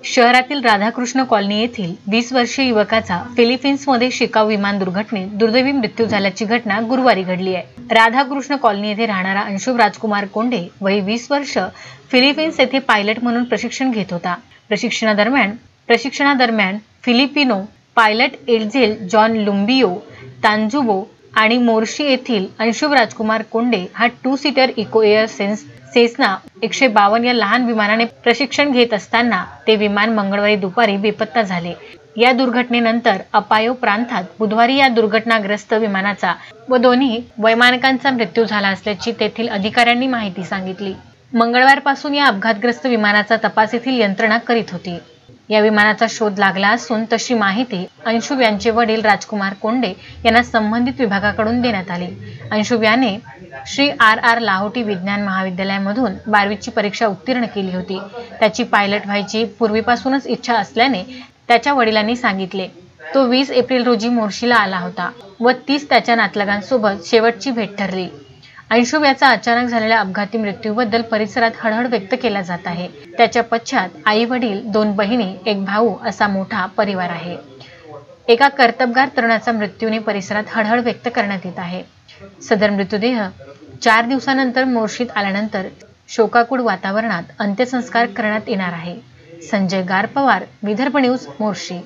शहरातील राधाकृष्ण कॉलनी येथील 20 वर्षीय युवकाचा फिलिपिन्समध्ये शिकाऊ विमान दुर्घटनेत दुर्दैवी मृत्यू झाल्याची घटना गुरुवारी घडली आहे। राधाकृष्ण कॉलनी येथे राहणारा अंशुब राजकुमार कोंडे वय 20 वर्ष फिलिपिन्स येथे पायलट म्हणून प्रशिक्षण घेत होता। प्रशिक्षणादरम्यान फिलिपिनो पायलट एल्झेल जॉन लुम्बियो तांजुबो आणि मोर्शी येथील अंशुब राजकुमार कोंडे हा 2 सीटर इको एअर सेस्ना 152 या लहान विमानाने प्रशिक्षण घेत असताना ते विमान मंगळवारी दुपारी बेपत्ता झाले। या दुर्घटनेनंतर अपायो प्रांतात बुधवारी या दुर्घटनाग्रस्त विमानाचा व दोन्ही वैमानिकांचा मृत्यू झाला असल्याची तेथील अधिकाऱ्यांनी माहिती सांगितली। मंगळवारपासून या अपघातग्रस्त विमानाचा तपास येथील यंत्रणा करीत होती। या विमानाचा शोध लागला असून तशी माहिती अंशुब यांचे वडील राजकुमार कोंडे यांना संबंधित विभागाकडून देण्यात आली। अंशुब याने श्री RR लाहोटी विज्ञान महाविद्यालयामधून 12वीची परीक्षा उत्तीर्ण केली होती। त्याची पायलट व्हायची पूर्वीपासूनच इच्छा असल्याने त्याच्या वडिलांनी सांगितले। तो 20 एप्रिल रोजी मोर्शीला आला होता व 30 त्याच्या नातलगांसोबत शेवटची भेट ठरली। अंशुब याचा अचानक झालेल्या अपघाती मृत्यूबद्दल परिसरात हळहळ व्यक्त केला जात आहे। त्याच्या पश्चात आई वडील 2 बहिणी 1 भाऊ असा मोठा परिवार आहे। एका कर्तबगार तरुणाचा मृत्यूने परिसरात हळहळ व्यक्त करण्यात येत आहे। सदर मृतदेह 4 दिवसानंतर मोर्शीत आल्यानंतर शोकाकूळ वातावरणात अंत्यसंस्कार करण्यात येणार आहे। संजय गारपवार, विदर्भ न्यूज, मोर्शी।